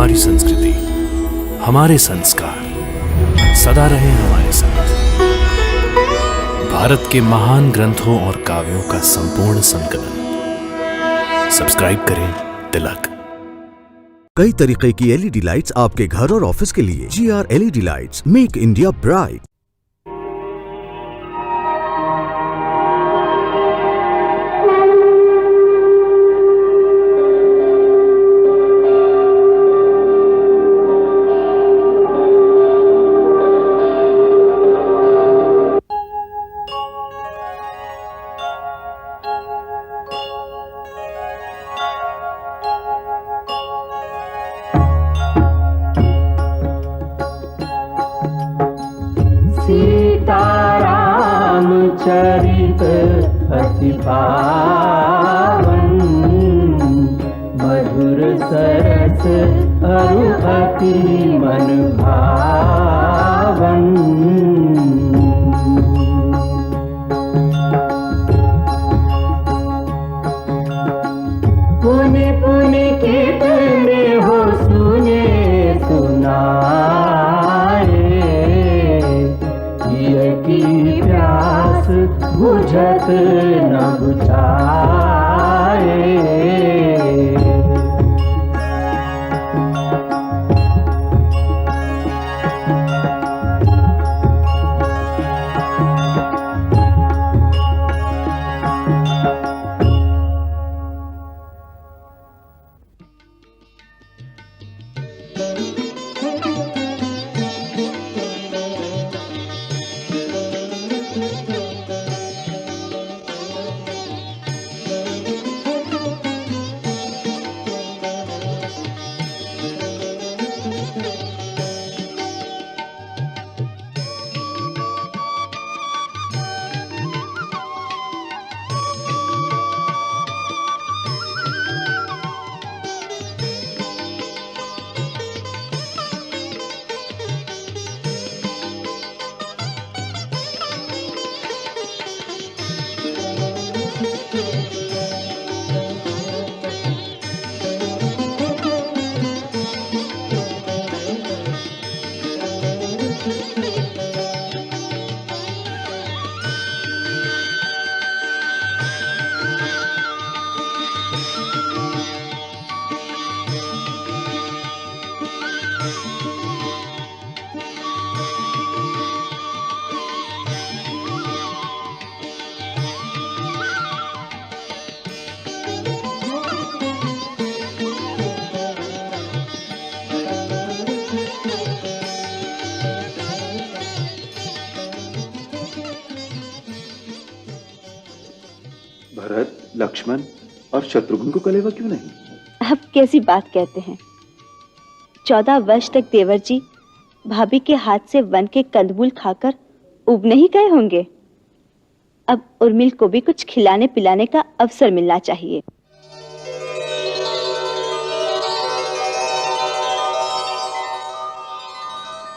हमारी संस्कृति, हमारे संस्कार सदा रहे हमारे साथ। भारत के महान ग्रंथों और काव्यों का संपूर्ण संकलन। सब्सक्राइब करें तिलक। कई तरीके की एलईडी लाइट्स आपके घर और ऑफिस के लिए। GR LED lights, make India bright. Sitaram चरित अति पावन, मधुर सरस अरु अति मन भावन। पुनि पुनि कितने हो सुने सुनाए, की प्यास बुझत न बुझाए। भरत, लक्ष्मण और शत्रुघ्न को कलेवा क्यों नहीं? अब कैसी बात कहते हैं। 14 वर्ष तक देवर जी भाभी के हाथ से वन के कंदमूल खाकर उब नहीं गए होंगे। अब उर्मिल को भी कुछ खिलाने पिलाने का अवसर मिलना चाहिए।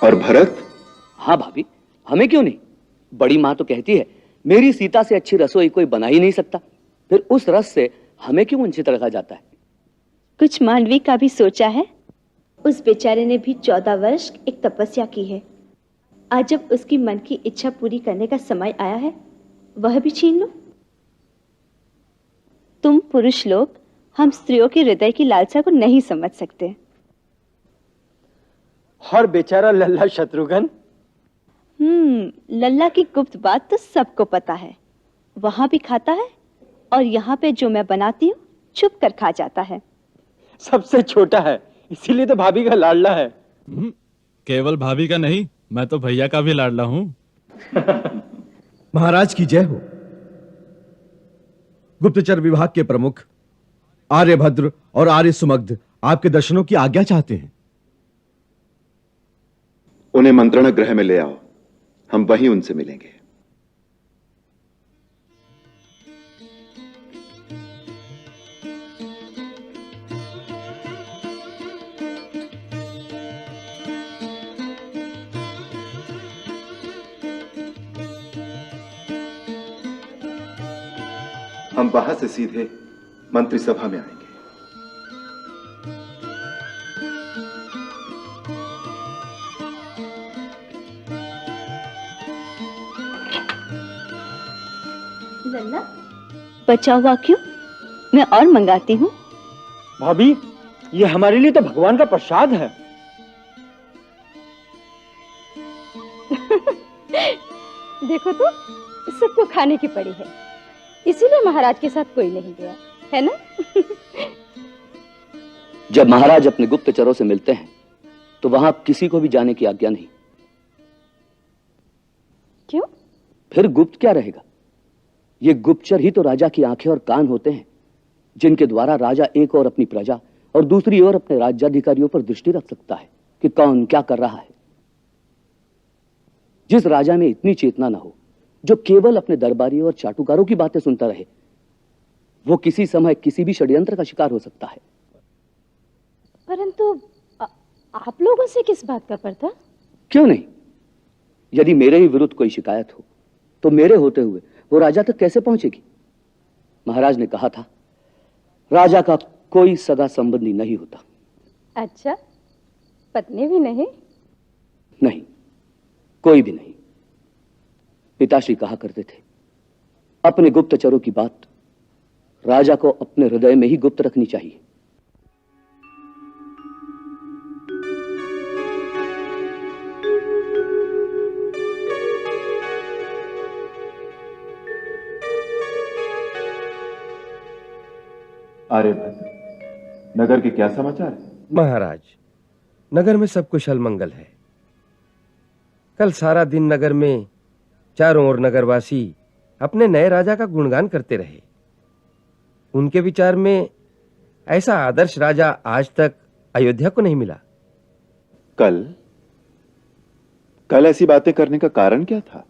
और भरत? हाँ भाभी, हमें क्यों नहीं? बड़ी माँ तो कहती है मेरी सीता से अच्छी रसोई कोई बना ही नहीं सकता। फिर उस रस से हमें क्यों वंचित रखा जाता है? कुछ मांडवी का भी सोचा है? उस बेचारे ने भी 14 वर्ष एक तपस्या की है। आज जब उसकी मन की इच्छा पूरी करने का समय आया है, वह भी छीन लो। तुम पुरुष लोग हम स्त्रियों के हृदय की लालसा को नहीं समझ सकते। और बेचारा लल्ला शत्रुघ्न? लल्ला की गुप्त बात तो सबको पता है। वहां भी खाता है और यहाँ पे जो मैं बनाती हूँ छुप कर खा जाता है। सबसे छोटा है, इसीलिए तो भाभी का लाडला है। केवल भाभी का नहीं, मैं तो भैया का भी लाडला हूँ। महाराज की जय हो। गुप्तचर विभाग के प्रमुख आर्यभद्र और आर्य सुमग्ध आपके दर्शनों की आज्ञा चाहते हैं। उन्हें मंत्रणा गृह में ले आओ, हम वहीं उनसे मिलेंगे। हम वहां से सीधे मंत्री सभा में आएंगे। बचा हुआ क्यों? मैं और मंगाती हूँ। भाभी, ये हमारे लिए तो भगवान का प्रसाद है। देखो तो, सबको खाने की पड़ी है, इसीलिए महाराज के साथ कोई नहीं गया, है ना? जब महाराज अपने गुप्तचरों से मिलते हैं तो वहां किसी को भी जाने की आज्ञा नहीं। क्यों? फिर गुप्त क्या रहेगा? ये गुप्तचर ही तो राजा की आंखें और कान होते हैं, जिनके द्वारा राजा एक ओर अपनी प्रजा और दूसरी ओर अपने राज्याधिकारियों पर दृष्टि रख सकता है कि कौन क्या कर रहा है। जिस राजा में इतनी चेतना ना हो, जो केवल अपने दरबारी और चाटुकारों की बातें सुनता रहे, वो किसी समय किसी भी षड्यंत्र का शिकार हो सकता है। परंतु आप लोगों से किस बात का पता? क्यों नहीं? यदि मेरे ही विरुद्ध कोई शिकायत हो तो मेरे होते हुए वो राजा तक कैसे पहुंचेगी? महाराज ने कहा था, राजा का कोई सगा संबंधी नहीं होता। अच्छा, पत्नी भी नहीं? नहीं, कोई भी नहीं। पिताश्री कहा करते थे, अपने गुप्तचरों की बात राजा को अपने हृदय में ही गुप्त रखनी चाहिए। आर्यभद्र, नगर के क्या समाचार है? महाराज, नगर में सब कुशल मंगल है। कल सारा दिन नगर में चारों ओर नगरवासी अपने नए राजा का गुणगान करते रहे। उनके विचार में ऐसा आदर्श राजा आज तक अयोध्या को नहीं मिला। कल ऐसी बातें करने का कारण क्या था?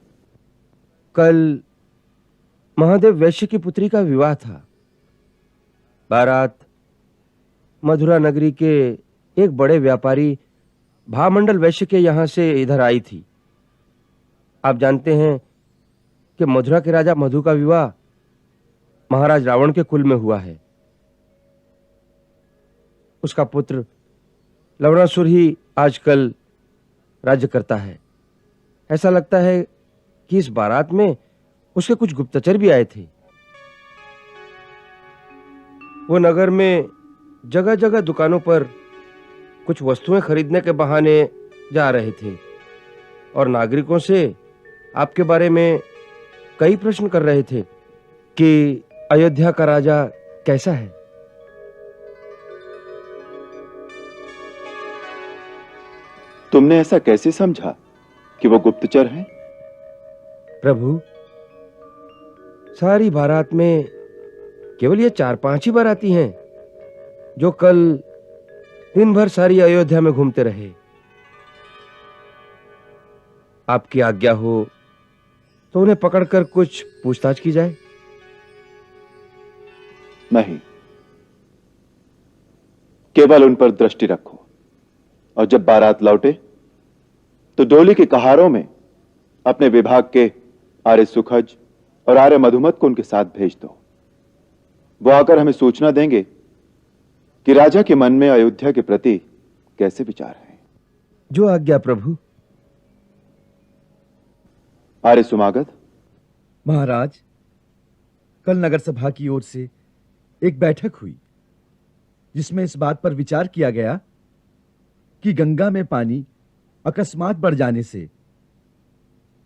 कल महादेव वैश्य की पुत्री का विवाह था। बारात मधुरा नगरी के एक बड़े व्यापारी भामंडल वैश्य के यहां से इधर आई थी। आप जानते हैं कि मथुरा के राजा मधु का विवाह महाराज रावण के कुल में हुआ है। उसका पुत्र लवणासुर ही आजकल राज्य करता है। ऐसा लगता है कि इस बारात में उसके कुछ गुप्तचर भी आए थे। वो नगर में जगह जगह दुकानों पर कुछ वस्तुएं खरीदने के बहाने जा रहे थे और नागरिकों से आपके बारे में कई प्रश्न कर रहे थे कि अयोध्या का राजा कैसा है। तुमने ऐसा कैसे समझा कि वो गुप्तचर हैं? प्रभु, सारी बारात में केवल ये 4-5 ही बाराती हैं जो कल दिन भर सारी अयोध्या में घूमते रहे। आपकी आज्ञा हो तो उन्हें पकड़कर कुछ पूछताछ की जाए। नहीं, केवल उन पर दृष्टि रखो और जब बारात लौटे तो डोली के कहारों में अपने विभाग के आर्य सुखज और आर्य मधुमत को उनके साथ भेज दो। वो आकर हमें सूचना देंगे कि राजा के मन में अयोध्या के प्रति कैसे विचार है। जो आज्ञा प्रभु। आर्य सुमागत। महाराज, कल नगर सभा की ओर से एक बैठक हुई जिसमें इस बात पर विचार किया गया कि गंगा में पानी अकस्मात बढ़ जाने से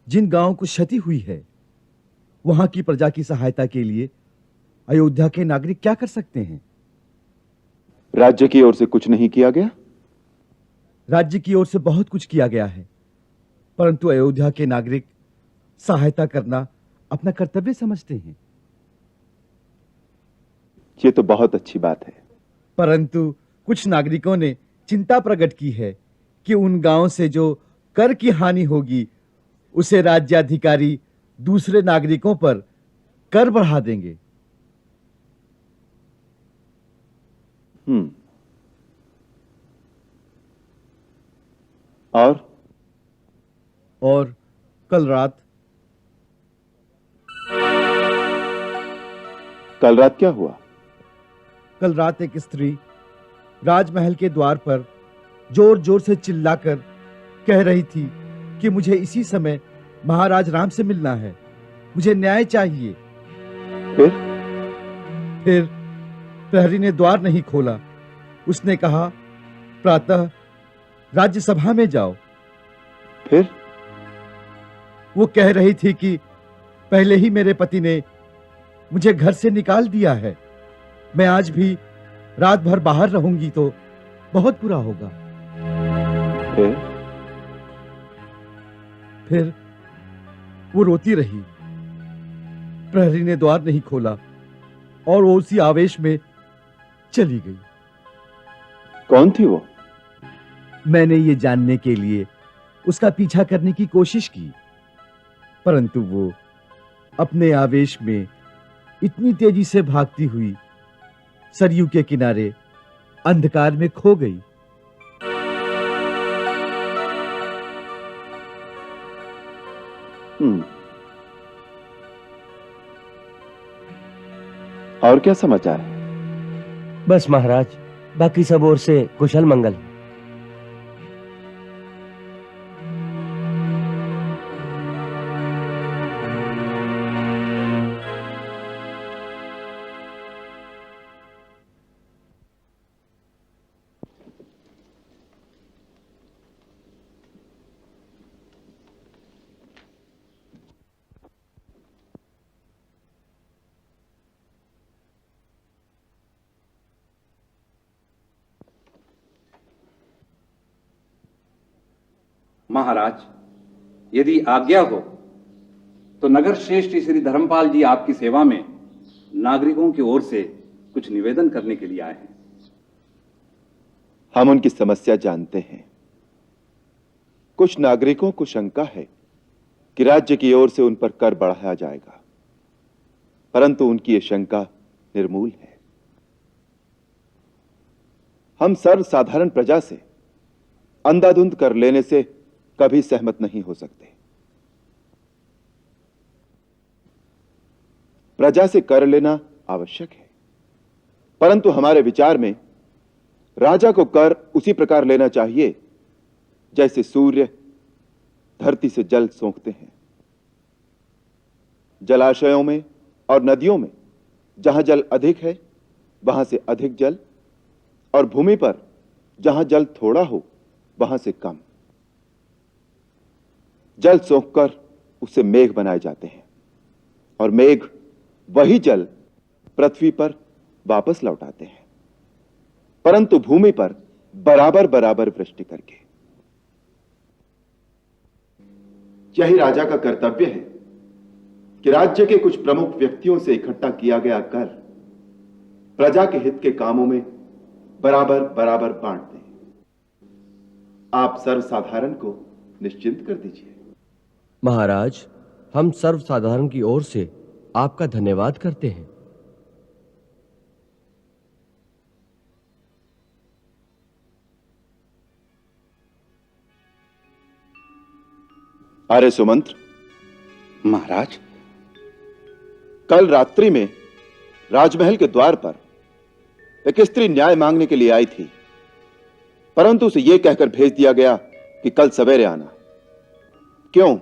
जिन गांवों को क्षति हुई है, वहां की प्रजा की सहायता के लिए अयोध्या के नागरिक क्या कर सकते हैं। राज्य की ओर से कुछ नहीं किया गया? राज्य की ओर से बहुत कुछ किया गया है, परंतु अयोध्या के नागरिक सहायता करना अपना कर्तव्य समझते हैं। ये तो बहुत अच्छी बात है। परंतु कुछ नागरिकों ने चिंता प्रकट की है कि उन गांवों से जो कर की हानि होगी उसे राज्याधिकारी दूसरे नागरिकों पर कर बढ़ा देंगे। और कल रात क्या हुआ? कल रात एक स्त्री राजमहल के द्वार पर जोर जोर से चिल्लाकर कह रही थी कि मुझे इसी समय महाराज राम से मिलना है, मुझे न्याय चाहिए। फिर प्रहरी ने द्वार नहीं खोला। उसने कहा, प्रातः राज्यसभा में जाओ। फिर वो कह रही थी कि पहले ही मेरे पति ने मुझे घर से निकाल दिया है, मैं आज भी रात भर बाहर रहूंगी तो बहुत बुरा होगा। फिर वो रोती रही। प्रहरी ने द्वार नहीं खोला और वो उसी आवेश में चली गई। कौन थी वो? मैंने ये जानने के लिए उसका पीछा करने की कोशिश की, परंतु वो अपने आवेश में इतनी तेजी से भागती हुई सरयू के किनारे अंधकार में खो गई। और क्या समाचार है? बस महाराज, बाकी सब ओर से कुशल मंगल। महाराज, यदि आज्ञा हो तो नगर श्रेष्ठ श्री धर्मपाल जी आपकी सेवा में नागरिकों की ओर से कुछ निवेदन करने के लिए आए हैं। हम उनकी समस्या जानते हैं। कुछ नागरिकों को शंका है कि राज्य की ओर से उन पर कर बढ़ाया जाएगा, परंतु उनकी यह शंका निर्मूल है। हम सर्वसाधारण प्रजा से अंधाधुंध कर लेने से कभी सहमत नहीं हो सकते। प्रजा से कर लेना आवश्यक है, परंतु हमारे विचार में राजा को कर उसी प्रकार लेना चाहिए जैसे सूर्य धरती से जल सोखते हैं। जलाशयों में और नदियों में जहां जल अधिक है वहां से अधिक जल, और भूमि पर जहां जल थोड़ा हो वहां से कम। जल सोखकर उससे मेघ बनाए जाते हैं, और मेघ वही जल पृथ्वी पर वापस लौटाते हैं, परंतु भूमि पर बराबर बराबर वृष्टि करके। यही राजा का कर्तव्य है कि राज्य के कुछ प्रमुख व्यक्तियों से इकट्ठा किया गया कर प्रजा के हित के कामों में बराबर बराबर बांट दें। आप सर्वसाधारण को निश्चिंत कर दीजिए। महाराज, हम सर्वसाधारण की ओर से आपका धन्यवाद करते हैं। आर्य सुमंत्र। महाराज, कल रात्रि में राजमहल के द्वार पर एक स्त्री न्याय मांगने के लिए आई थी, परंतु उसे यह कहकर भेज दिया गया कि कल सवेरे आना। क्यों?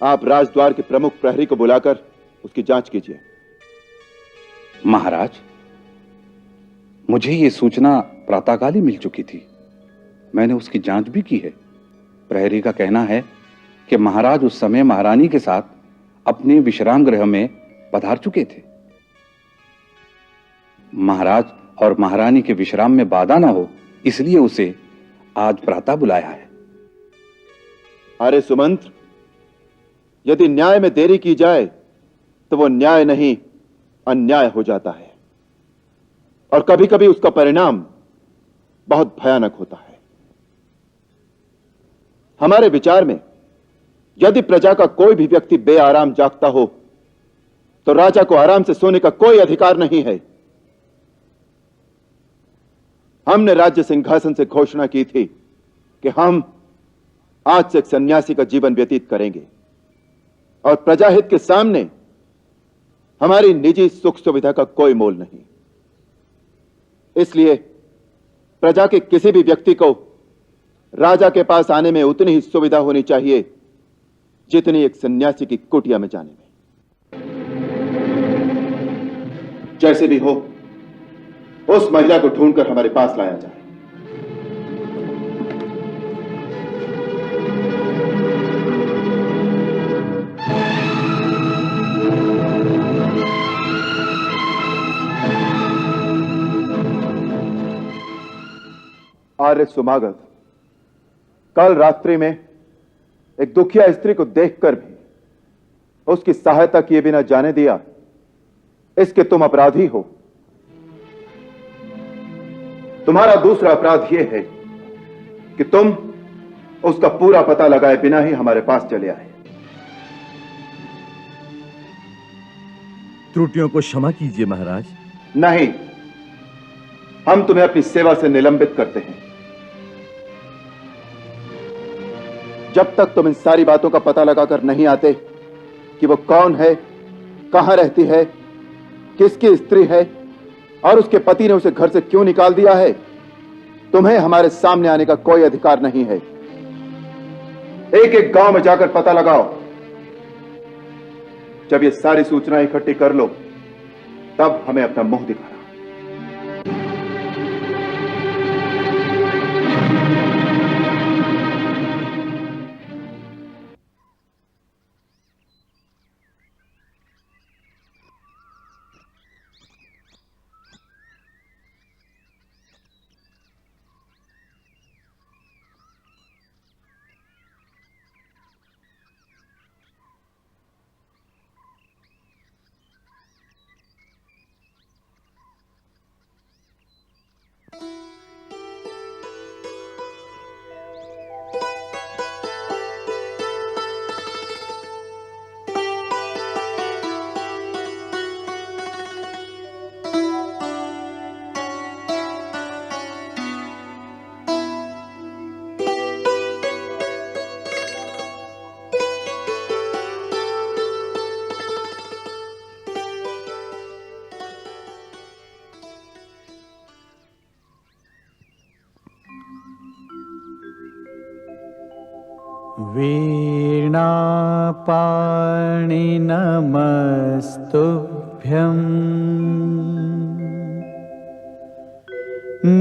आप राजद्वार के प्रमुख प्रहरी को बुलाकर उसकी जांच कीजिए। महाराज, मुझे यह सूचना प्रातःकाल ही मिल चुकी थी। मैंने उसकी जांच भी की है। प्रहरी का कहना है कि महाराज उस समय महारानी के साथ अपने विश्राम गृह में पधार चुके थे। महाराज और महारानी के विश्राम में बाधा ना हो, इसलिए उसे आज प्रातः बुलाया है। अरे सुमंत्र, यदि न्याय में देरी की जाए तो वो न्याय नहीं अन्याय हो जाता है, और कभी कभी उसका परिणाम बहुत भयानक होता है। हमारे विचार में यदि प्रजा का कोई भी व्यक्ति बेआराम जागता हो तो राजा को आराम से सोने का कोई अधिकार नहीं है। हमने राज्य सिंहासन से घोषणा की थी कि हम आज से एक सन्यासी का जीवन व्यतीत करेंगे, और प्रजाहित के सामने हमारी निजी सुख सुविधा का कोई मोल नहीं। इसलिए प्रजा के किसी भी व्यक्ति को राजा के पास आने में उतनी ही सुविधा होनी चाहिए जितनी एक सन्यासी की कुटिया में जाने में। जैसे भी हो, उस महिला को ढूंढकर हमारे पास लाया जाए। आर्य सुमागत कल रात्रि में एक दुखिया स्त्री को देखकर भी उसकी सहायता किए बिना जाने दिया, इसके तुम अपराधी हो। तुम्हारा दूसरा अपराध यह है कि तुम उसका पूरा पता लगाए बिना ही हमारे पास चले आए। त्रुटियों को क्षमा कीजिए महाराज। नहीं, हम तुम्हें अपनी सेवा से निलंबित करते हैं। जब तक तुम इन सारी बातों का पता लगाकर नहीं आते कि वो कौन है, कहां रहती है, किसकी स्त्री है और उसके पति ने उसे घर से क्यों निकाल दिया है, तुम्हें हमारे सामने आने का कोई अधिकार नहीं है। एक एक गांव में जाकर पता लगाओ। जब ये सारी सूचनाएं इकट्ठी कर लो, तब हमें अपना मुंह दिखाना। वीणापाणि नमस्तुभ्यं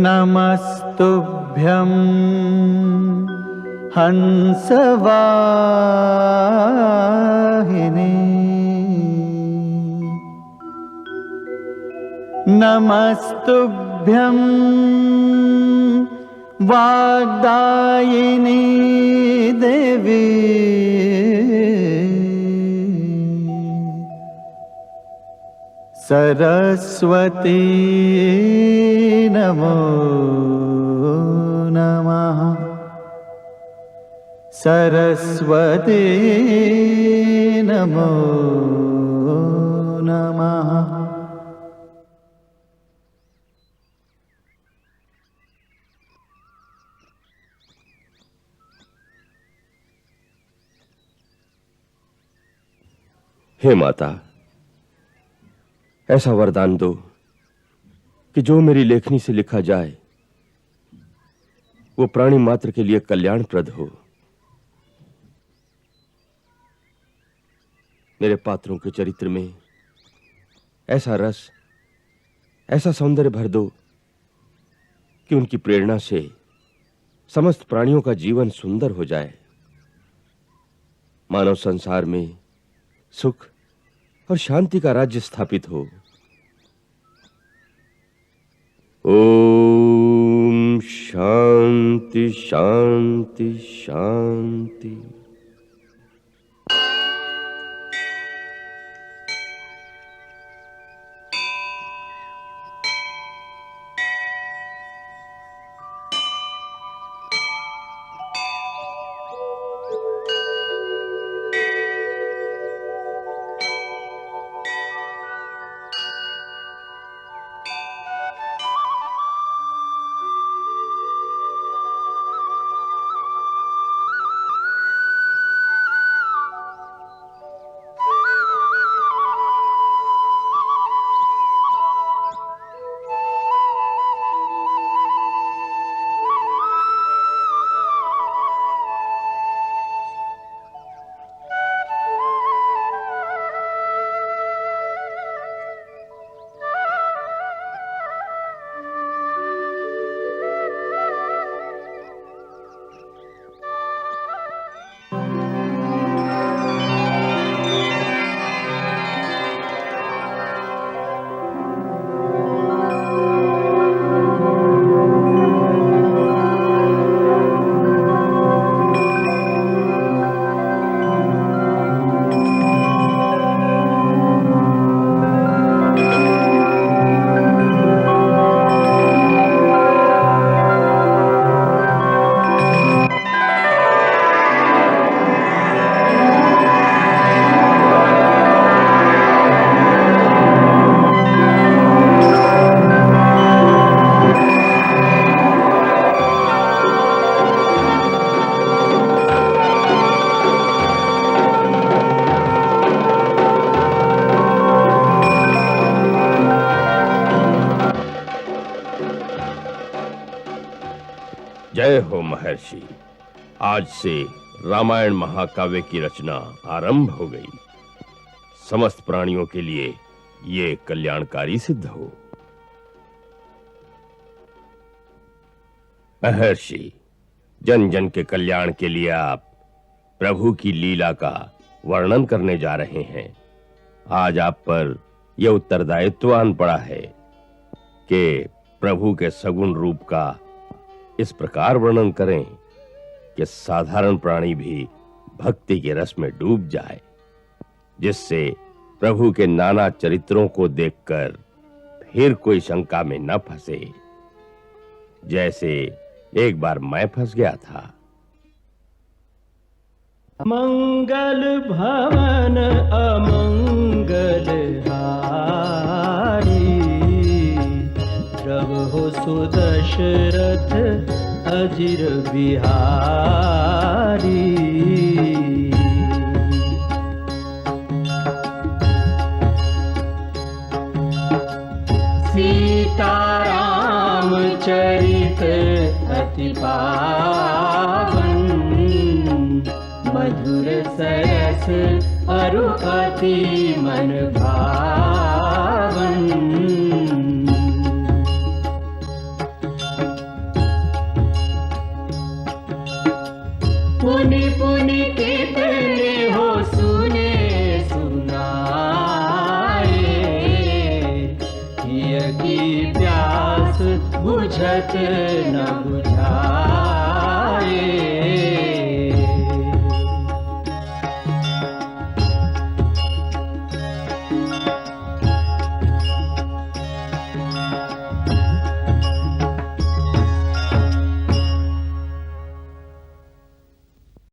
नमस्तुभ्यं हंसवाहिनी नमस्तुभ्यं वाग्दायिनी देवी सरस्वती नमो नमः सरस्वती नमो नमः। हे माता, ऐसा वरदान दो कि जो मेरी लेखनी से लिखा जाए वो प्राणी मात्र के लिए कल्याणप्रद हो। मेरे पात्रों के चरित्र में ऐसा रस, ऐसा सौंदर्य भर दो कि उनकी प्रेरणा से समस्त प्राणियों का जीवन सुंदर हो जाए। मानव संसार में सुख और शांति का राज्य स्थापित हो। ओम शांति शांति शांति। जय हो महर्षि। आज से रामायण महाकाव्य की रचना आरंभ हो गई। समस्त प्राणियों के लिए ये कल्याणकारी सिद्ध हो। महर्षि, जन जन के कल्याण के लिए आप प्रभु की लीला का वर्णन करने जा रहे हैं। आज आप पर यह उत्तरदायित्व आन पड़ा है कि प्रभु के सगुण रूप का इस प्रकार वर्णन करें कि साधारण प्राणी भी भक्ति के रस में डूब जाए, जिससे प्रभु के नाना चरित्रों को देखकर फिर कोई शंका में न फंसे, जैसे एक बार मैं फंस गया था। मंगल भवन अमंगल हारी, प्रभु सुदशरथ अजिर बिहारी। सीताराम चरित अति पावन, मधुर सरस अरु अति मन भावन। पुनि पुनि कितने हो सुने सुनाए, किया की प्यास बुझत न बुझाए।